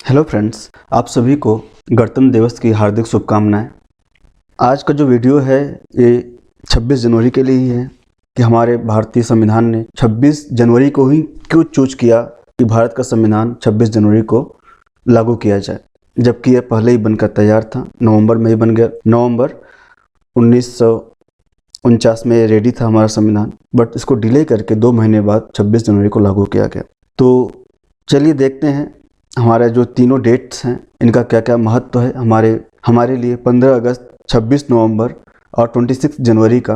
Hello friends, आप सभी को गणतंत्र दिवस की हार्दिक शुभकामनाएं। आज का जो वीडियो है ये 26 जनवरी के लिए ही है कि हमारे भारतीय संविधान ने 26 जनवरी को ही क्यों चूज किया कि भारत का संविधान 26 जनवरी को लागू किया जाए, जबकि यह पहले ही बनकर तैयार था। नवंबर में ही बन गया। नवंबर 1949 में रेडी था हमारा संविधान, बट इसको डिले करके 2 महीने बाद 26 जनवरी को लागू किया गया। तो चलिए देखते हैं हमारे जो तीनों डेट्स हैं इनका क्या क्या महत्व है हमारे लिए। 15 अगस्त, 26 नवंबर और 26 जनवरी का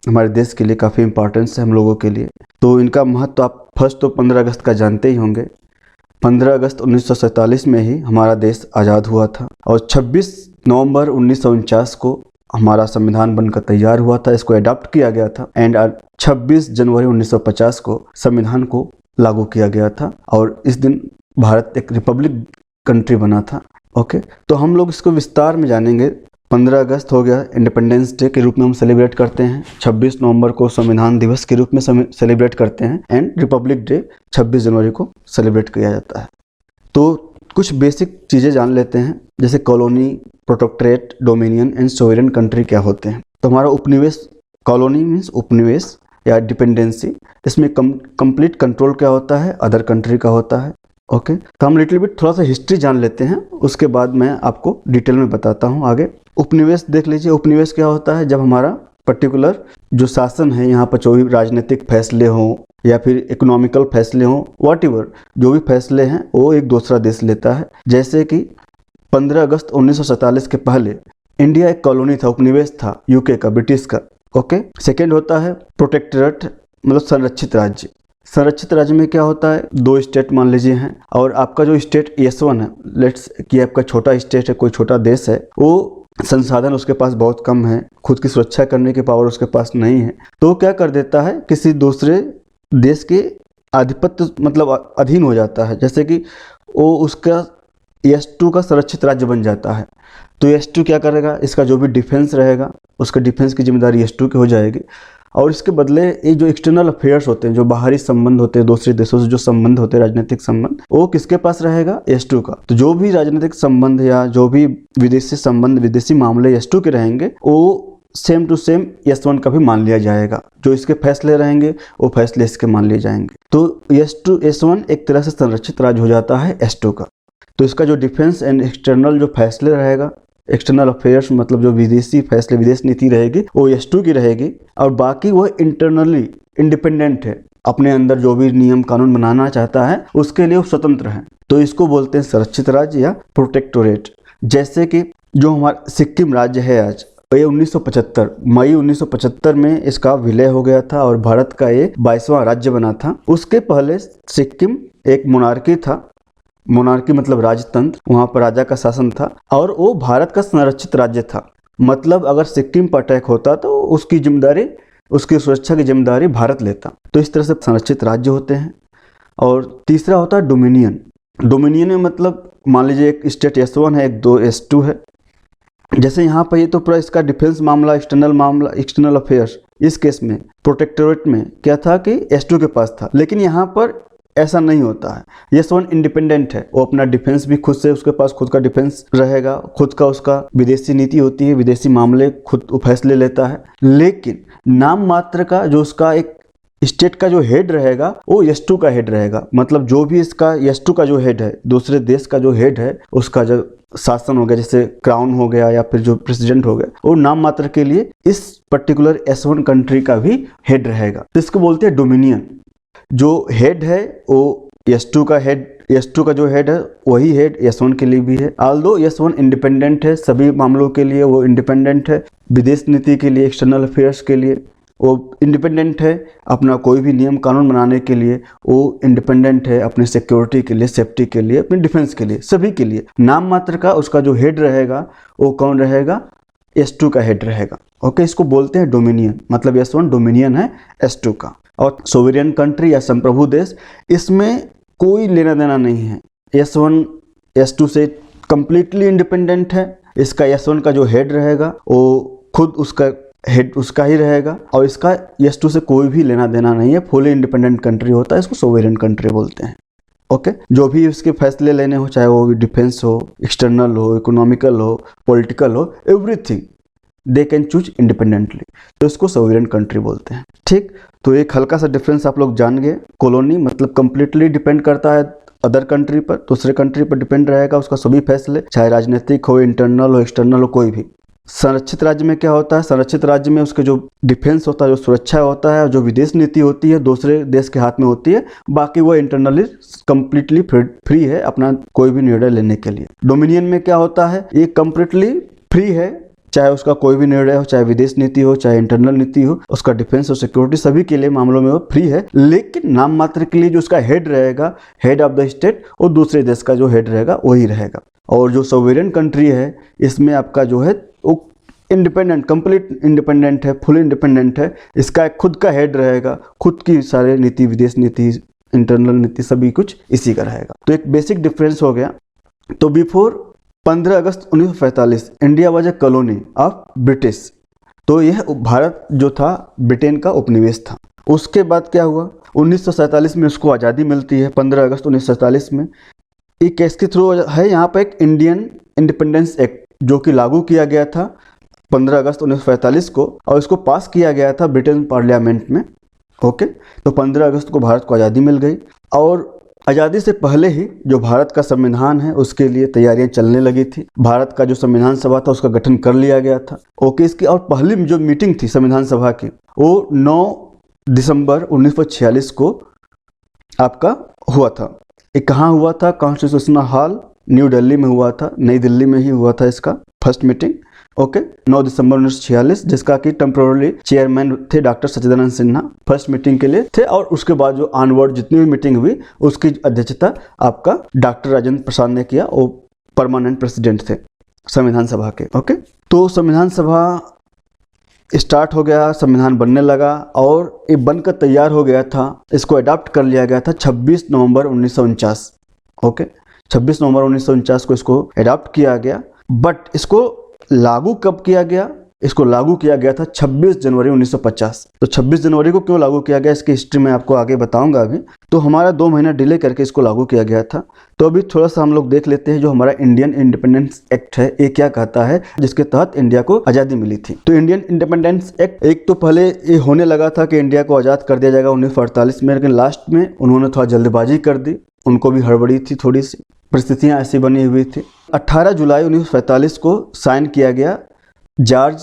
हमारे देश के लिए काफ़ी इम्पोर्टेंस है हम लोगों के लिए। तो इनका महत्व आप फर्स्ट तो 15 अगस्त का जानते ही होंगे। 15 अगस्त 1947 में ही हमारा देश आज़ाद हुआ था और 26 नवंबर 1949 को हमारा संविधान बनकर तैयार हुआ था। इसको अडॉप्ट किया गया था एंड 26 जनवरी 1950 को संविधान को लागू किया गया था और इस दिन भारत एक रिपब्लिक कंट्री बना था। ओके, तो हम लोग इसको विस्तार में जानेंगे। 15 अगस्त हो गया, इंडिपेंडेंस डे के रूप में हम सेलिब्रेट करते हैं। 26 नवंबर को संविधान दिवस के रूप में सेलिब्रेट करते हैं एंड रिपब्लिक डे 26 जनवरी को सेलिब्रेट किया जाता है। तो कुछ बेसिक चीज़ें जान लेते हैं, जैसे colony, protectorate, dominion and sovereign country क्या होते हैं। तो हमारा उपनिवेश, कॉलोनी मीन्स उपनिवेश या डिपेंडेंसी, इसमें कंप्लीट कंट्रोल क्या होता है, अदर कंट्री का होता है। ओके, तो हम लिटिल बिट थोड़ा सा हिस्ट्री जान लेते हैं, उसके बाद मैं आपको डिटेल में बताता हूँ आगे। उपनिवेश देख लीजिए। उपनिवेश क्या होता है, जब हमारा पर्टिकुलर जो शासन है यहाँ पर जो भी राजनीतिक फैसले हों या फिर इकोनॉमिकल फैसले हों, व्हाटएवर जो भी फैसले हैं वो एक दूसरा देश लेता है। जैसे कि 15 अगस्त 1947 के पहले इंडिया एक कॉलोनी था, उपनिवेश था यूके का, ब्रिटिश का। ओके, सेकेंड होता है प्रोटेक्टोरेट, मतलब संरक्षित राज्य। संरक्षित राज्य में क्या होता है, 2 स्टेट मान लीजिए हैं और आपका जो स्टेट S1 है, लेट्स कि आपका छोटा स्टेट है, कोई छोटा देश है, वो संसाधन उसके पास बहुत कम है, खुद की सुरक्षा करने की पावर उसके पास नहीं है, तो क्या कर देता है, किसी दूसरे देश के आधिपत्य मतलब अधीन हो जाता है। जैसे कि वो उसका S2 का संरक्षित राज्य बन जाता है। तो S2 क्या करेगा, इसका जो भी डिफेंस रहेगा उसका डिफेंस की जिम्मेदारी S2 की हो जाएगी और इसके बदले ये जो एक्सटर्नल अफेयर्स होते हैं, जो बाहरी संबंध होते हैं, दूसरे देशों से जो संबंध होते हैं, राजनीतिक संबंध, वो किसके पास रहेगा, S2 का। तो जो भी राजनीतिक संबंध या जो भी विदेशी संबंध, विदेशी मामले S2 के रहेंगे, वो सेम टू सेम S1 का भी मान लिया जाएगा। जो इसके फैसले रहेंगे वो फैसले इसके मान लिए जाएंगे। तो S1 एक तरह से संरक्षित राज्य हो जाता है S2 का। तो इसका जो डिफेंस एंड एक्सटर्नल जो फैसले रहेगा, एक्सटर्नल अफेयर्स मतलब जो विदेशी फैसले, विदेश नीति रहेगी, वो S2 की रहेगी और बाकी वो इंटरनली इंडिपेंडेंट है, अपने अंदर जो भी नियम कानून बनाना चाहता है उसके लिए वो स्वतंत्र है। तो इसको बोलते हैं संरक्षित राज्य या प्रोटेक्टोरेट। जैसे कि जो हमारा सिक्किम राज्य है आज, ये 1975 मई 1975 में इसका विलय हो गया था और भारत का ये 22वां राज्य बना था। उसके पहले सिक्किम एक मोनार्की था, मोनार्की मतलब राजतंत्र, वहाँ पर राजा का शासन था और वो भारत का संरक्षित राज्य था। मतलब अगर सिक्किम पर अटैक होता तो उसकी जिम्मेदारी, उसकी सुरक्षा की जिम्मेदारी भारत लेता। तो इस तरह से संरक्षित राज्य होते हैं। और तीसरा होता है डोमिनियन। डोमिनियन में मतलब मान लीजिए एक स्टेट S1 है, एक 2 S2 है। जैसे यहाँ पर ये तो पूरा इसका डिफेंस मामला, एक्सटर्नल अफेयर्स, इस केस में प्रोटेक्टोरेट में क्या था कि S2 के पास था, लेकिन यहाँ पर ऐसा नहीं होता है। S1 इंडिपेंडेंट है, वो अपना डिफेंस भी खुद से, उसके पास खुद का डिफेंस रहेगा, खुद का उसका विदेशी नीति होती है, विदेशी मामले खुद फैसले लेता है। लेकिन नाम मात्र का जो उसका एक स्टेट का जो हेड रहेगा वो S2 का हेड रहेगा। मतलब जो भी इसका S2 का जो हेड है, दूसरे देश का जो हेड है, उसका जो शासन हो गया, जैसे क्राउन हो गया या फिर जो प्रेसिडेंट हो गया, वो नाम मात्र के लिए इस पर्टिकुलर S1 कंट्री का भी हेड रहेगा। तो इसको बोलते हैं डोमिनियन। जो हेड है वो S2 का हेड, S2 का जो हेड है वही हेड S1 के लिए भी है। ऑल्दो S1 इंडिपेंडेंट है, सभी मामलों के लिए वो इंडिपेंडेंट है, विदेश नीति के लिए, एक्सटर्नल अफेयर्स के लिए वो इंडिपेंडेंट है, अपना कोई भी नियम कानून बनाने के लिए वो इंडिपेंडेंट है, अपनी सिक्योरिटी के लिए, सेफ्टी के लिए, अपने डिफेंस के लिए, सभी के लिए। नाम मात्र का उसका जो हेड रहेगा वो कौन रहेगा, S2 का हेड रहेगा। ओके, इसको बोलते हैं डोमिनियन। मतलब S1 डोमिनियन है S2 का। और सोवरेन कंट्री या संप्रभु देश, इसमें कोई लेना देना नहीं है। S1 S2 से कंप्लीटली इंडिपेंडेंट है। इसका S1 का जो हेड रहेगा वो खुद उसका हेड उसका ही रहेगा और इसका S2 से कोई भी लेना देना नहीं है। फुली इंडिपेंडेंट कंट्री होता है, इसको सोवरेन कंट्री बोलते हैं। ओके, जो भी उसके फैसले लेने हो, चाहे वो डिफेंस हो, एक्सटर्नल हो, इकोनॉमिकल हो, पॉलिटिकल हो, everything they can choose independently. तो इसको सोवरेन कंट्री बोलते हैं। ठीक, तो एक हल्का सा डिफरेंस आप लोग जान गए। कॉलोनी मतलब कंप्लीटली डिपेंड करता है अदर कंट्री पर, दूसरे कंट्री पर डिपेंड रहेगा उसका सभी फैसले, चाहे राजनीतिक हो, इंटरनल हो, एक्सटर्नल हो, कोई भी। संरक्षित राज्य में क्या होता है, संरक्षित राज्य में उसके जो डिफेंस होता है, जो सुरक्षा होता है, जो विदेश नीति होती है दूसरे देश के हाथ में होती है, बाकी वो इंटरनली कंप्लीटली फ्री है अपना कोई भी निर्णय लेने के लिए। डोमिनियन में क्या होता है, ये कंप्लीटली फ्री है, चाहे उसका कोई भी निर्णय हो, चाहे विदेश नीति हो, चाहे इंटरनल नीति हो, उसका डिफेंस और सिक्योरिटी सभी के लिए मामलों में वो फ्री है। लेकिन नाम मात्र के लिए जो उसका हेड रहेगा, हेड ऑफ द स्टेट, और दूसरे देश का जो हेड रहेगा वही रहेगा। और जो सोवरेन कंट्री है इसमें आपका जो है वो इंडिपेंडेंट, कंप्लीट इंडिपेंडेंट है, फुल इंडिपेंडेंट है। इसका एक खुद का हेड रहेगा, खुद की सारे नीति, विदेश नीति, इंटरनल नीति सभी कुछ इसी का रहेगा। तो एक बेसिक डिफरेंस हो गया। तो before 15 August 1945 India was a colony of British. तो यह भारत जो था ब्रिटेन का उपनिवेश था। उसके बाद क्या हुआ, 1947 में उसको आज़ादी मिलती है, 15 अगस्त 1947 में। ये किसके थ्रू है, यहाँ पर एक इंडियन इंडिपेंडेंस एक्ट जो कि लागू किया गया था 15 अगस्त 1945 को, और इसको पास किया गया था ब्रिटेन पार्लियामेंट में। ओके, तो 15 अगस्त को भारत को आज़ादी मिल गई। और आज़ादी से पहले ही जो भारत का संविधान है उसके लिए तैयारियां चलने लगी थी। भारत का जो संविधान सभा था उसका गठन कर लिया गया था। ओके, इसकी और पहली जो मीटिंग थी संविधान सभा की वो 9 दिसंबर 1946 को आपका हुआ था। ये कहाँ हुआ था, कॉन्स्टिट्यूशनल हॉल न्यू दिल्ली में हुआ था, नई दिल्ली में ही हुआ था इसका फर्स्ट मीटिंग। ओके, 9 दिसंबर 1946, जिसका कि टेम्पोररी चेयरमैन थे डॉक्टर सच्चिदानंद सिन्हा, फर्स्ट मीटिंग के लिए थे। और उसके बाद जो ऑनवर्ड जितनी भी मीटिंग हुई उसकी अध्यक्षता आपका डॉक्टर राजेंद्र प्रसाद ने किया, वो परमानेंट प्रेसिडेंट थे संविधान सभा के। ओके, तो संविधान सभा स्टार्ट हो गया, संविधान बनने लगा और ये बनकर तैयार हो गया था। इसको अडॉप्ट कर लिया गया था 26 नवंबर 1949। ओके, 26 नवंबर 1949 को इसको अडॉप्ट किया गया। बट इसको लागू कब किया गया, इसको लागू किया गया था 26 जनवरी 1950। तो 26 जनवरी को क्यों लागू किया गया, इसकी हिस्ट्री मैं आपको आगे बताऊंगा अभी। तो हमारा 2 महीना डिले करके इसको लागू किया गया था। तो अभी थोड़ा सा हम लोग देख लेते हैं जो हमारा इंडियन इंडिपेंडेंस एक्ट है ये क्या कहता है, जिसके तहत इंडिया को आज़ादी मिली थी। तो इंडियन इंडिपेंडेंस एक्ट, एक तो पहले ये होने लगा था कि इंडिया को आज़ाद कर दिया जाएगा 1948 में, लेकिन लास्ट में उन्होंने थोड़ा जल्दबाजी कर दी, उनको भी हड़बड़ी थी, थोड़ी सी परिस्थितियाँ ऐसी बनी हुई थी। 18 जुलाई 1947 को साइन किया गया जॉर्ज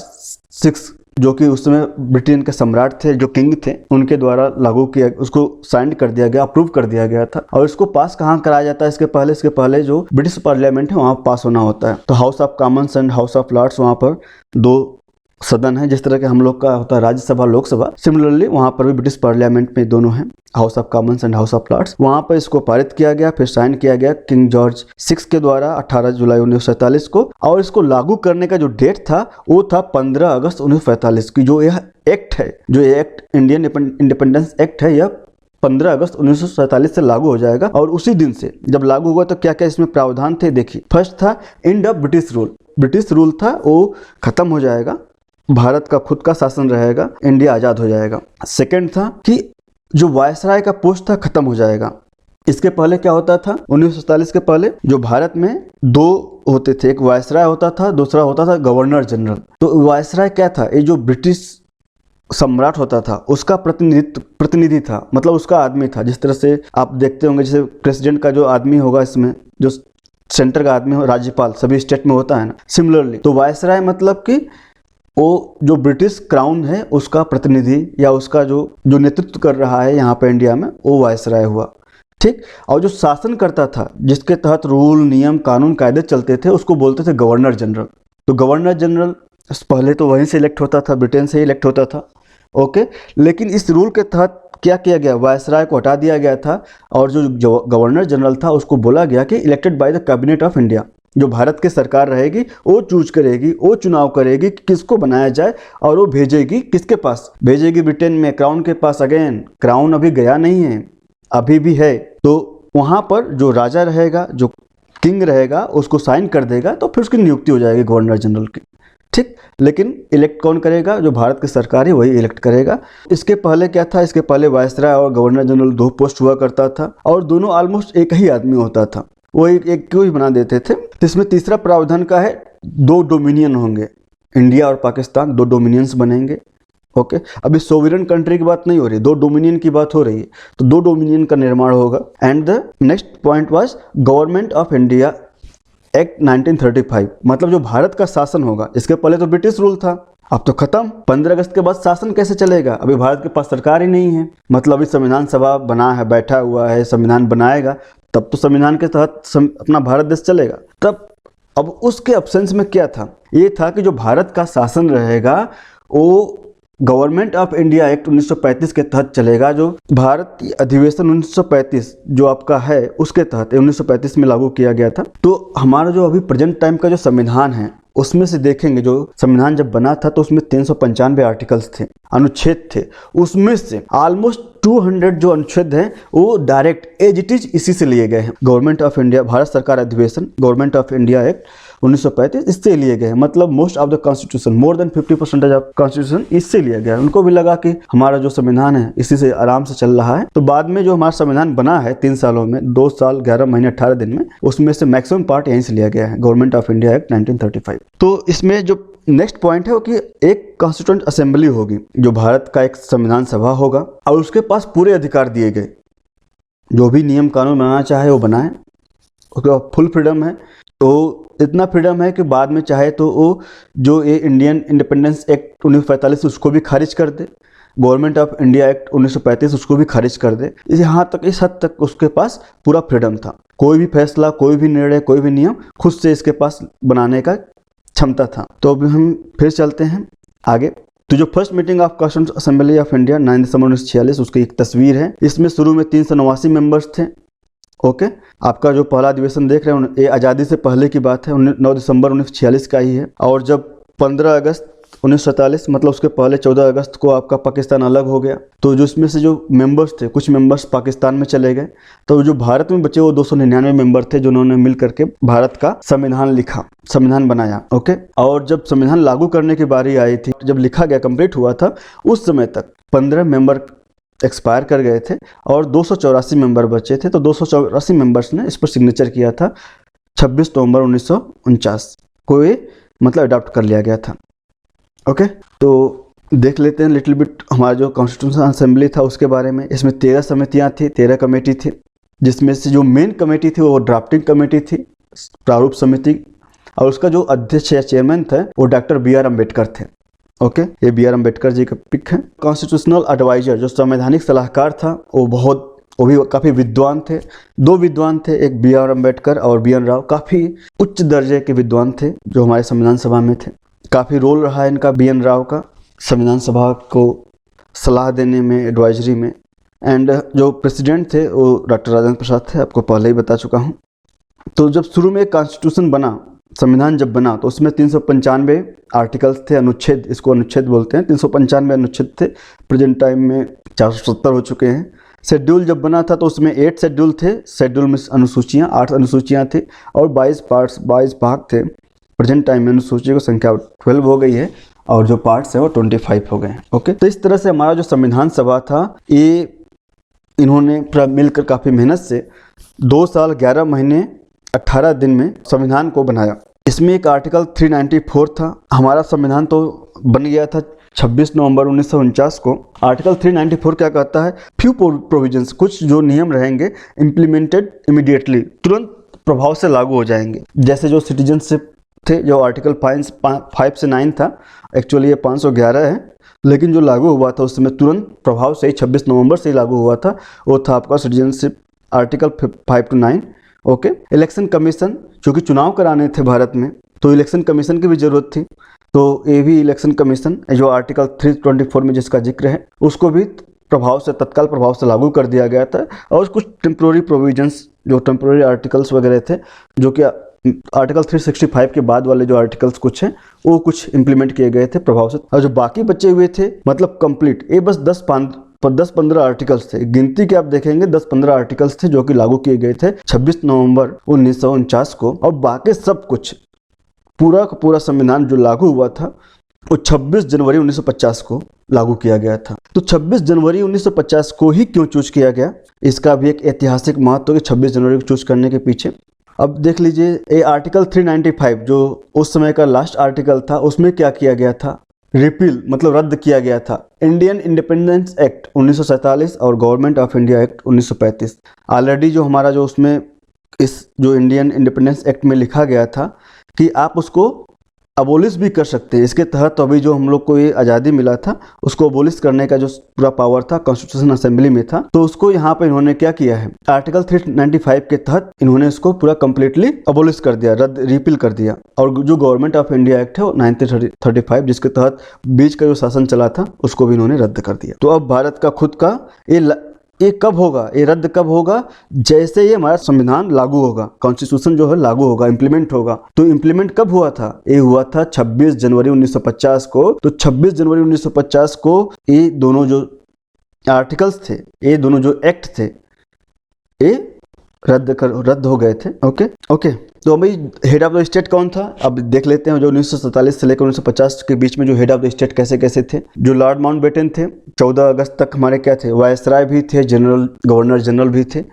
6, जो कि उस समय ब्रिटेन के सम्राट थे, जो किंग थे, उनके द्वारा लागू किया, उसको साइन कर दिया गया, अप्रूव कर दिया गया था। और इसको पास कहाँ कराया जाता है, इसके पहले जो ब्रिटिश पार्लियामेंट है वहाँ पास होना होता है। तो House of Commons and House of Lords, वहाँ पर 2 सदन है, जिस तरह के हम लोग का होता है राज्यसभा, लोकसभा, सिमिलरली वहाँ पर भी ब्रिटिश पार्लियामेंट में दोनों हैं, House of Commons and House of Lords. वहाँ पर इसको पारित किया गया, फिर साइन किया गया किंग जॉर्ज 6 के द्वारा 18 जुलाई 1947 को। और इसको लागू करने का जो डेट था वो था 15 अगस्त 1945 की। जो यह एक्ट है, जो ये एक्ट इंडियन इंडिपेंडेंस एक्ट है, यह 15 अगस्त 1947 से लागू हो जाएगा। और उसी दिन से जब लागू हुआ तो क्या क्या इसमें प्रावधान थे देखिए। फर्स्ट था end of British rule, British rule था वो खत्म हो जाएगा, भारत का खुद का शासन रहेगा, इंडिया आज़ाद हो जाएगा। सेकंड था कि जो वायसराय का पोस्ट था खत्म हो जाएगा। इसके पहले क्या होता था, 1947 के पहले जो भारत में 2 होते थे, एक वायसराय होता था, दूसरा होता था गवर्नर जनरल। तो वायसराय क्या था, ये जो ब्रिटिश सम्राट होता था उसका प्रतिनिधि था, मतलब उसका आदमी था। जिस तरह से आप देखते होंगे जैसे प्रेसिडेंट का जो आदमी होगा, इसमें जो सेंटर का आदमी हो, राज्यपाल सभी स्टेट में होता है ना, सिमिलरली तो वायसराय मतलब कि वो जो ब्रिटिश क्राउन है उसका प्रतिनिधि या उसका जो नेतृत्व कर रहा है यहाँ पे इंडिया में, वो वायसराय हुआ। ठीक, और जो शासन करता था, जिसके तहत रूल, नियम, कानून, कायदे चलते थे, उसको बोलते थे गवर्नर जनरल। तो गवर्नर जनरल पहले तो वहीं से इलेक्ट होता था, ब्रिटेन से ही इलेक्ट होता था। ओके, लेकिन इस रूल के तहत क्या किया गया, वायसराय को हटा दिया गया था और जो गवर्नर जनरल था उसको बोला गया कि elected by the cabinet of India. जो भारत की सरकार रहेगी वो चूज करेगी, वो चुनाव करेगी कि किसको बनाया जाए, और वो भेजेगी किसके पास, भेजेगी ब्रिटेन में, क्राउन के पास। अगेन क्राउन अभी गया नहीं है, अभी भी है। तो वहाँ पर जो राजा रहेगा, जो किंग रहेगा, उसको साइन कर देगा, तो फिर उसकी नियुक्ति हो जाएगी गवर्नर जनरल की। ठीक। लेकिन इलेक्ट कौन करेगा? जो भारत की सरकार है वही इलेक्ट करेगा। इसके पहले क्या था? इसके पहले वायसराय और गवर्नर जनरल 2 पोस्ट हुआ करता था और दोनों ऑलमोस्ट एक ही आदमी होता था, वो एक क्यों ही बना देते थे। तो इसमें तीसरा प्रावधान का है 2 डोमिनियन होंगे, इंडिया और पाकिस्तान 2 डोमिनियंस बनेंगे। ओके, अभी सोवरेन कंट्री की बात नहीं हो रही, 2 डोमिनियन की बात हो रही है, तो 2 डोमिनियन का निर्माण होगा। And the next point was government of India act 1935, मतलब जो भारत का शासन होगा, इसके पहले तो ब्रिटिश रूल था, अब तो खत्म। 15 अगस्त के बाद शासन कैसे चलेगा? अभी भारत के पास सरकार ही नहीं है, मतलब अभी संविधान सभा बना है, बैठा हुआ है, संविधान बनाएगा तब तो संविधान के तहत अपना भारत देश चलेगा। तब अब उसके एब्सेंस में क्या था? ये था कि जो भारत का शासन रहेगा वो गवर्नमेंट ऑफ इंडिया एक्ट 1935 के तहत चलेगा, जो भारतीय अधिवेशन 1935 जो आपका है उसके तहत 1935 में लागू किया गया था। तो हमारा जो अभी प्रेजेंट टाइम का जो संविधान है उसमें से देखेंगे, जो संविधान जब बना था तो उसमें 395 आर्टिकल्स थे, अनुच्छेद थे। उसमें से ऑलमोस्ट 200 जो अनुच्छेद हैं वो डायरेक्ट एज इट इज इसी से लिए गए हैं। गवर्नमेंट ऑफ इंडिया भारत सरकार अधिवेशन, गवर्नमेंट ऑफ इंडिया एक्ट 1935 इससे लिए गए हैं, मतलब most of the constitution, more than 50% of constitution इससे लिया गया है। उनको भी लगा कि हमारा जो संविधान है इसी से आराम से चल रहा है। तो बाद में जो हमारा संविधान बना है 3 सालों में, 2 साल 11 महीने 18 दिन में, उसमें से मैक्सिमम पार्ट यहीं से लिया गया है, गवर्नमेंट ऑफ इंडिया एक्ट 1935। तो इसमें जो नेक्स्ट पॉइंट है वो कि एक कॉन्स्टिट्यूएंट असेंबली होगी, जो भारत का एक संविधान सभा होगा और उसके पास पूरे अधिकार दिए गए, जो भी नियम कानून बनाना चाहे वो बनाए, उसके बाद फुल फ्रीडम है। तो इतना फ्रीडम है कि बाद में चाहे तो वो जो ये इंडियन इंडिपेंडेंस एक्ट 1945 उसको भी खारिज कर दे, गवर्नमेंट ऑफ इंडिया एक्ट 1935 उसको भी खारिज कर दे। यहाँ तक, इस हद तक उसके पास पूरा फ्रीडम था, कोई भी फैसला, कोई भी निर्णय, कोई भी नियम खुद से इसके पास बनाने का क्षमता था। तो अभी हम फिर चलते हैं आगे। तो जो first meeting of constituent assembly of India 9 दिसंबर 1946, उसकी एक तस्वीर है। इसमें शुरू में 389 मेंबर्स थे। ओके, आपका जो पहला अधिवेशन देख रहे हैं ये आज़ादी से पहले की बात है, 9 दिसंबर 1946 का ही है। और जब 15 अगस्त 1947, मतलब उसके पहले 14 अगस्त को आपका पाकिस्तान अलग हो गया, तो जो इसमें से जो मेंबर्स थे, कुछ मेंबर्स पाकिस्तान में चले गए, तो जो भारत में बचे वो 299 मेंबर थे, जिन्होंने मिल करके भारत का संविधान लिखा, संविधान बनाया। ओके, और जब संविधान लागू करने की बारी आई थी, जब लिखा गया, कंप्लीट हुआ था, उस समय तक 15 मेंबर एक्सपायर कर गए थे और 284 मेंबर बचे थे। तो 284 मेंबर्स ने इस पर सिग्नेचर किया था। 26 नवंबर 1949 को ये मतलब अडॉप्ट कर लिया गया था। ओके, तो देख लेते हैं लिटिल बिट हमारा जो कॉन्स्टिट्यूशन असेंबली था उसके बारे में। इसमें 13 समितियां थी, 13 कमेटी थी, जिसमें से जो मेन कमेटी थी वो ड्राफ्टिंग कमेटी थी, प्रारूप समिति, और उसका जो अध्यक्ष या चेयरमैन थे वो डॉक्टर B.R. अम्बेडकर थे। ओके, ये B.R. अम्बेडकर जी का पिक है। कॉन्स्टिट्यूशनल एडवाइजर, जो संवैधानिक सलाहकार था, वो भी काफ़ी विद्वान थे। 2 विद्वान थे, एक B.R. अम्बेडकर और B.N. राव, काफ़ी उच्च दर्जे के विद्वान थे जो हमारे संविधान सभा में थे। काफ़ी रोल रहा है इनका, B.N. राव का, संविधान सभा को सलाह देने में, एडवाइजरी में। एंड जो प्रेसिडेंट थे वो डॉक्टर राजेंद्र प्रसाद थे, आपको पहले ही बता चुका हूँ। तो जब शुरू में कॉन्स्टिट्यूशन बना, संविधान जब बना, तो उसमें 395 आर्टिकल्स थे, अनुच्छेद, इसको अनुच्छेद बोलते हैं। 395 अनुच्छेद थे, प्रेजेंट टाइम में 470 हो चुके हैं। शेड्यूल जब बना था तो उसमें 8 शेड्यूल थे, शेड्यूल में अनुसूचियाँ 8 अनुसूचियाँ थी और 22 पार्ट्स, 22 भाग थे। प्रेजेंट टाइम में अनुसूची की संख्या 12 हो गई है और जो पार्ट्स हैं वो 25 हो गए हैं। ओके, तो इस तरह से हमारा जो संविधान सभा था ये इन्होंने मिलकर काफ़ी मेहनत से 2 साल 11 महीने 18 दिन में संविधान को बनाया। इसमें एक आर्टिकल 394 था। हमारा संविधान तो बन गया था 26 नवंबर 1949 को। आर्टिकल 394 क्या कहता है? फ्यू प्रोविजंस, कुछ जो नियम रहेंगे इम्प्लीमेंटेड इमीडिएटली, तुरंत प्रभाव से लागू हो जाएंगे। जैसे जो सिटीजनशिप थे, जो आर्टिकल 5 से 9 था, एक्चुअली ये 511 है, लेकिन जो लागू हुआ था उस समय तुरंत प्रभाव से ही 26 नवंबर से ही लागू हुआ था, वो था आपका citizenship article 5 to 9। Okay, election commission, चूँकि चुनाव कराने थे भारत में तो इलेक्शन कमीशन की भी ज़रूरत थी, तो ये भी इलेक्शन कमीशन जो आर्टिकल 324 में जिसका जिक्र है उसको भी प्रभाव से, तत्काल प्रभाव से लागू कर दिया गया था। और कुछ टेम्प्रोरी प्रोविजंस, जो टेम्प्रोरी आर्टिकल्स वगैरह थे, जो कि आर्टिकल 365 के बाद वाले जो आर्टिकल्स कुछ हैं वो कुछ इंप्लीमेंट किए गए थे प्रभाव से। और जो बाकी बचे हुए थे, मतलब कंप्लीट, ये बस 10-15 आर्टिकल्स थे, गिनती के आप देखेंगे 10-15 आर्टिकल्स थे जो कि लागू किए गए थे 26 नवंबर 1949 को। और बाकी सब कुछ पूरा का पूरा संविधान जो लागू हुआ था वो 26 जनवरी 1950 को लागू किया गया था। तो 26 जनवरी 1950 को ही क्यों चूज किया गया, इसका भी एक ऐतिहासिक महत्व है 26 जनवरी को चूज करने के पीछे। अब देख लीजिए ये आर्टिकल 395 जो उस समय का लास्ट आर्टिकल था, उसमें क्या किया गया था, रिपील मतलब रद्द किया गया था इंडियन इंडिपेंडेंस एक्ट 1947 और government of India act 1935। Already जो हमारा जो उसमें इस जो इंडियन इंडिपेंडेंस एक्ट में लिखा गया था कि आप उसको अबोलिश भी कर सकते हैं। इसके तहत अभी जो हम लोग को ये आज़ादी मिला था उसको अबोलिश करने का जो पूरा पावर था कॉन्स्टिट्यूशन असेंबली में था, तो उसको यहाँ पर इन्होंने क्या किया है, आर्टिकल 395 के तहत इन्होंने इसको पूरा कंप्लीटली अबोलिश कर दिया, रद्द रिपील कर दिया। और जो गवर्नमेंट ऑफ इंडिया एक्ट है वो 1935 जिसके तहत बीच का जो शासन चला था उसको भी इन्होंने रद्द कर दिया। तो अब भारत का खुद का ये कब होगा, ये रद्द कब होगा, जैसे ये हमारा संविधान लागू होगा, कॉन्स्टिट्यूशन जो है लागू होगा, इंप्लीमेंट होगा। तो इंप्लीमेंट कब हुआ था, ये हुआ था 26 जनवरी 1950 को। तो 26 जनवरी 1950 को ये दोनों जो आर्टिकल्स थे, ये दोनों जो एक्ट थे, ये रद्द हो गए थे। ओके। तो अभी हेड ऑफ द स्टेट कौन था, अब देख लेते हैं। जो 1947 से लेकर 1950 के बीच में जो हेड ऑफ द स्टेट कैसे कैसे थे। जो लॉर्ड माउंटबेटन थे 14 अगस्त तक हमारे क्या थे, वायसराय भी थे, गवर्नर जनरल भी थे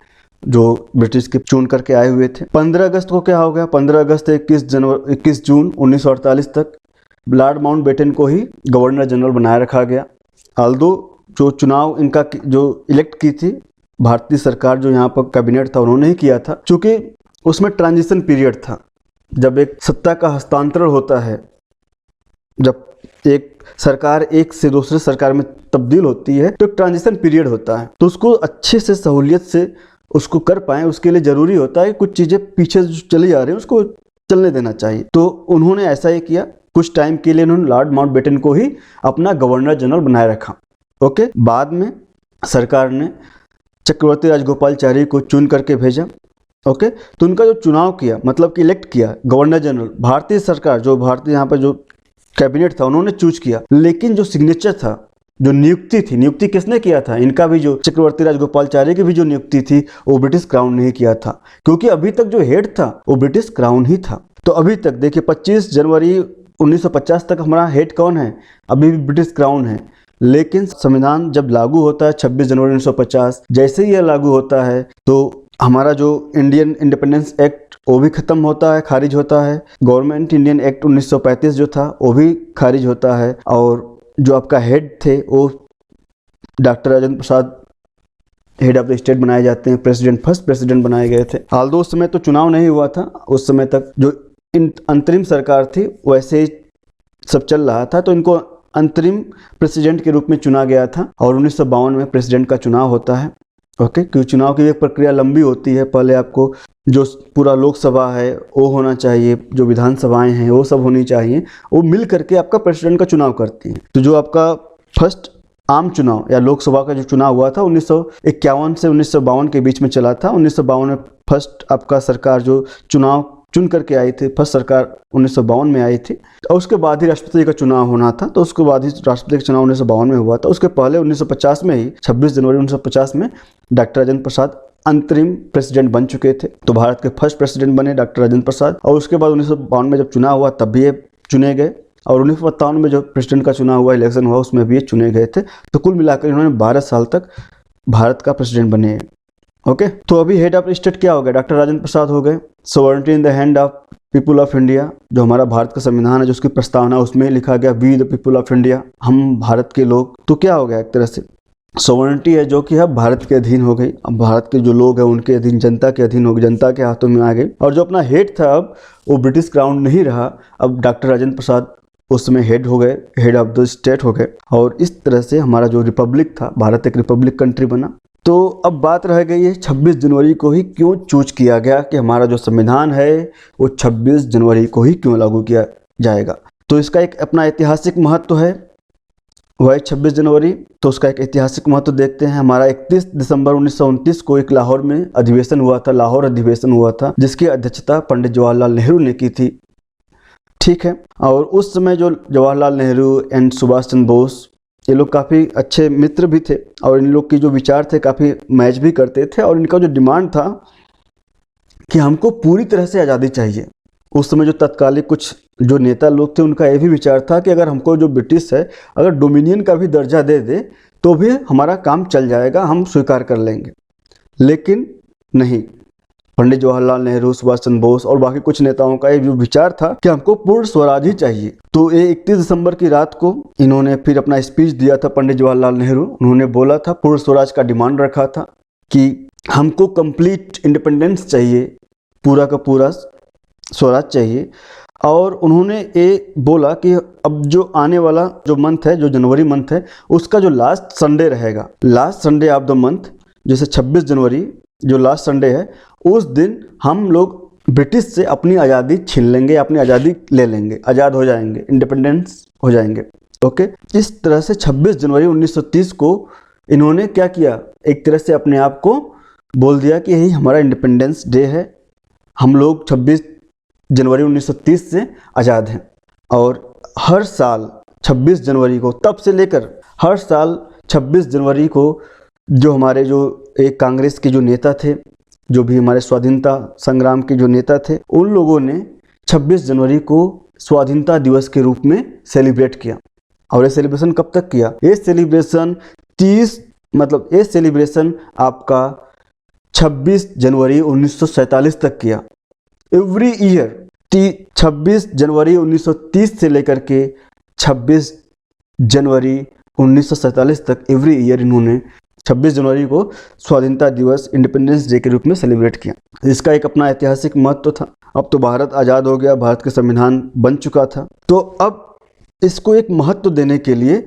जो ब्रिटिश के चुन करके आए हुए थे। 15 अगस्त को क्या हो गया, 15 अगस्त 21 जून 1948 तक लॉर्ड माउंटबेटन को ही गवर्नर जनरल बनाए रखा गया। आल्दो जो चुनाव इनका जो इलेक्ट की थी भारतीय सरकार, जो यहाँ पर कैबिनेट था उन्होंने ही किया था, क्योंकि उसमें ट्रांजिशन पीरियड था। जब एक सत्ता का हस्तांतरण होता है, जब एक सरकार एक से दूसरे सरकार में तब्दील होती है तो एक ट्रांजिशन पीरियड होता है, तो उसको अच्छे से सहूलियत से उसको कर पाएँ उसके लिए ज़रूरी होता है कुछ चीज़ें पीछे जो चली जा रही हैं उसको चलने देना चाहिए। तो उन्होंने ऐसा ही किया, कुछ टाइम के लिए उन्होंने लॉर्ड माउंटबेटन को ही अपना गवर्नर जनरल बनाए रखा। ओके। बाद में सरकार ने चक्रवर्ती राजगोपालाचारी को चुन करके भेजा। ओके। तो उनका जो चुनाव किया मतलब कि इलेक्ट किया गवर्नर जनरल, भारतीय सरकार जो भारतीय यहाँ पर जो कैबिनेट था उन्होंने चूज किया, लेकिन जो सिग्नेचर था, जो नियुक्ति थी, नियुक्ति किसने किया था, इनका भी जो चक्रवर्ती राजगोपालाचारी की भी जो नियुक्ति थी वो ब्रिटिश क्राउन ने ही किया था, क्योंकि अभी तक जो हेड था वो ब्रिटिश क्राउन ही था। तो अभी तक देखिए 25 जनवरी 1950 तक हमारा हेड कौन है, अभी भी ब्रिटिश क्राउन है। लेकिन संविधान जब लागू होता है 26 जनवरी 1950, जैसे ही यह लागू होता है तो हमारा जो इंडियन इंडिपेंडेंस एक्ट वो भी ख़त्म होता है, खारिज होता है। गवर्नमेंट इंडियन एक्ट 1935 जो था वो भी खारिज होता है। और जो आपका हेड थे वो doctor Rajendra Prasad head of the state बनाए जाते हैं, प्रेसिडेंट, फर्स्ट प्रेसिडेंट बनाए गए थे। हाल उस समय तो चुनाव नहीं हुआ था, उस समय तक जो अंतरिम सरकार थी वैसे ही सब चल रहा था, तो इनको अंतरिम प्रेसिडेंट के रूप में चुना गया था। और 1952 में प्रेसिडेंट का चुनाव होता है। ओके। क्योंकि चुनाव की एक प्रक्रिया लंबी होती है, पहले आपको जो पूरा लोकसभा है वो होना चाहिए, जो विधानसभाएं हैं वो सब होनी चाहिए, वो मिल करके आपका प्रेसिडेंट का चुनाव करती हैं। तो जो आपका फर्स्ट आम चुनाव या लोकसभा का जो चुनाव हुआ था 1951 से 1952 के बीच में चला था। 1952 में फर्स्ट आपका सरकार जो चुनाव चुन करके आई थी, फर्स्ट सरकार 1952 में आई थी, और उसके बाद ही राष्ट्रपति का चुनाव होना था। तो उसके बाद ही राष्ट्रपति का चुनाव 1952 में हुआ था। उसके पहले 1950 में ही 26 जनवरी 1950 में डॉक्टर राजेंद्र प्रसाद अंतरिम प्रेसिडेंट बन चुके थे। तो भारत के फर्स्ट प्रेसिडेंट बने डॉक्टर राजेंद्र प्रसाद। और उसके बाद 1952 में जब चुनाव हुआ तब भी ये चुने गए, और 1957 में जो प्रेसिडेंट का चुनाव हुआ, इलेक्शन हुआ, उसमें भी ये चुने गए थे। तो कुल मिलाकर इन्होंने 12 साल तक भारत का प्रेसिडेंट बने। ओके। तो अभी हेड ऑफ स्टेट क्या हो गया, डॉक्टर राजेंद्र प्रसाद हो गए। Sovereignty in the hand of people of India, जो हमारा भारत का संविधान है जो उसकी प्रस्तावना उसमें लिखा गया we the people of India, हम भारत के लोग। तो क्या हो गया, एक तरह से सॉवरेनिटी है जो कि अब भारत के अधीन हो गई। अब भारत के जो लोग हैं उनके अधीन, जनता के अधीन हो गई, जनता के हाथों में आ गई। और जो अपना हेड था अब वो ब्रिटिश क्राउन नहीं रहा, अब डॉक्टर राजेंद्र प्रसाद उस समय हेड हो गए, हेड ऑफ द स्टेट हो गए। और इस तरह से हमारा जो रिपब्लिक था, भारत एक रिपब्लिक कंट्री बना। तो अब बात रह गई है 26 जनवरी को ही क्यों चूज किया गया कि हमारा जो संविधान है वो 26 जनवरी को ही क्यों लागू किया जाएगा। तो इसका एक अपना ऐतिहासिक महत्व है, वह 26 जनवरी। तो उसका एक ऐतिहासिक महत्व देखते हैं। हमारा 31 दिसंबर 1929 को एक लाहौर में अधिवेशन हुआ था, लाहौर अधिवेशन हुआ था, जिसकी अध्यक्षता पंडित जवाहरलाल नेहरू ने की थी। ठीक है। और उस समय जो जवाहरलाल नेहरू एंड सुभाष चंद्र बोस, ये लोग काफ़ी अच्छे मित्र भी थे, और इन लोग की जो विचार थे काफ़ी मैच भी करते थे। और इनका जो डिमांड था कि हमको पूरी तरह से आज़ादी चाहिए, उस समय जो तत्कालिक कुछ जो नेता लोग थे उनका ये भी विचार था कि अगर हमको जो ब्रिटिश है अगर डोमिनियन का भी दर्जा दे दे तो भी हमारा काम चल जाएगा, हम स्वीकार कर लेंगे। लेकिन नहीं, पंडित जवाहरलाल नेहरू, सुभाष चंद्र बोस और बाकी कुछ नेताओं का ये विचार था कि हमको पूर्ण स्वराज ही चाहिए। तो ये 31 दिसंबर की रात को इन्होंने फिर अपना स्पीच दिया था पंडित जवाहरलाल नेहरू। उन्होंने बोला था, पूर्ण स्वराज का डिमांड रखा था कि हमको कंप्लीट इंडिपेंडेंस चाहिए, पूरा का पूरा स्वराज चाहिए। और उन्होंने ये बोला कि अब जो आने वाला जो मंथ है, जो जनवरी मंथ है, उसका जो लास्ट संडे रहेगा, last Sunday off the month, जैसे 26 जनवरी जो लास्ट संडे है, उस दिन हम लोग ब्रिटिश से अपनी आज़ादी छीन लेंगे, अपनी आज़ादी ले लेंगे, आज़ाद हो जाएंगे, इंडिपेंडेंस हो जाएंगे। ओके, इस तरह से 26 जनवरी 1930 को इन्होंने क्या किया, एक तरह से अपने आप को बोल दिया कि यही हमारा इंडिपेंडेंस डे है, हम लोग 26 जनवरी 1930 से आज़ाद हैं। और हर साल 26 जनवरी को, तब से लेकर हर साल 26 जनवरी को जो हमारे जो एक कांग्रेस के जो नेता थे, जो भी हमारे स्वाधीनता संग्राम के जो नेता थे, उन लोगों ने 26 जनवरी को स्वाधीनता दिवस के रूप में सेलिब्रेट किया। और ये सेलिब्रेशन कब तक किया? ये सेलिब्रेशन ये सेलिब्रेशन आपका 26 जनवरी 1947 तक किया। एवरी ईयर 26 जनवरी 1930 से लेकर के 26 जनवरी 1947 तक एवरी ईयर इन्होंने 26 जनवरी को स्वाधीनता दिवस, इंडिपेंडेंस डे के रूप में सेलिब्रेट किया। इसका एक अपना ऐतिहासिक महत्व था। अब तो भारत आज़ाद हो गया, भारत का संविधान बन चुका था। तो अब इसको एक महत्व देने के लिए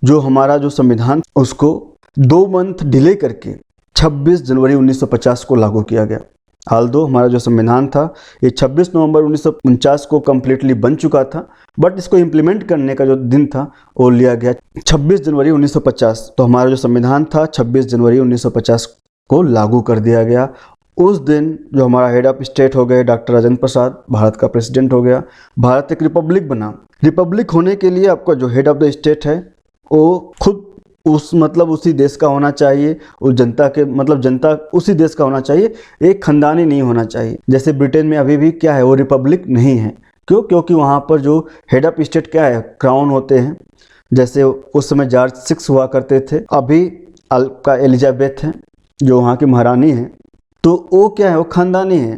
जो हमारा जो संविधान, उसको 2 मंथ डिले करके 26 जनवरी 1950 को लागू किया गया। हालांकि हमारा जो संविधान था ये 26 नवंबर 1949 को कम्प्लीटली बन चुका था, बट इसको इम्प्लीमेंट करने का जो दिन था वो लिया गया 26 जनवरी 1950। तो हमारा जो संविधान था 26 जनवरी 1950 को लागू कर दिया गया। उस दिन जो हमारा हेड ऑफ स्टेट हो गए डॉक्टर राजेंद्र प्रसाद, भारत का प्रेसिडेंट हो गया, भारत एक रिपब्लिक बना। रिपब्लिक होने के लिए आपका जो हेड ऑफ द स्टेट है वो खुद उसी देश का होना चाहिए, उस जनता के जनता उसी देश का होना चाहिए, एक खानदानी नहीं होना चाहिए। जैसे ब्रिटेन में अभी भी क्या है, वो रिपब्लिक नहीं है। क्यों? क्योंकि वहाँ पर जो हेड ऑफ स्टेट क्या है, क्राउन होते हैं। जैसे उस समय जॉर्ज 6 हुआ करते थे, अभी का एलिजाबेथ है जो वहाँ की महारानी है, तो वो क्या है, वो खानदानी है।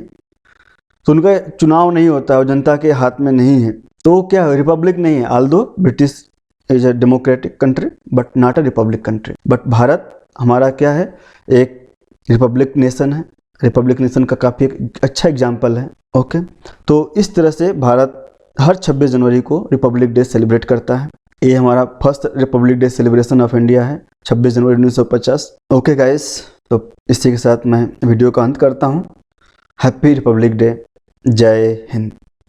तो उनका चुनाव नहीं होता है, वो जनता के हाथ में नहीं है, तो वो क्या है, रिपब्लिक नहीं है। Aldous British is a democratic country but not a republic country. But Bharat हमारा क्या है, एक रिपब्लिक नेशन है। रिपब्लिक नेशन का काफ़ी अच्छा एग्जाम्पल है। ओके, तो इस तरह से भारत हर 26 जनवरी को रिपब्लिक डे सेलिब्रेट करता है। ये हमारा first Republic day celebration of India है, 26 जनवरी 1950। ओके गाइस, तो इसी के साथ मैं वीडियो का अंत करता हूँ। Happy Republic day. जय हिंद।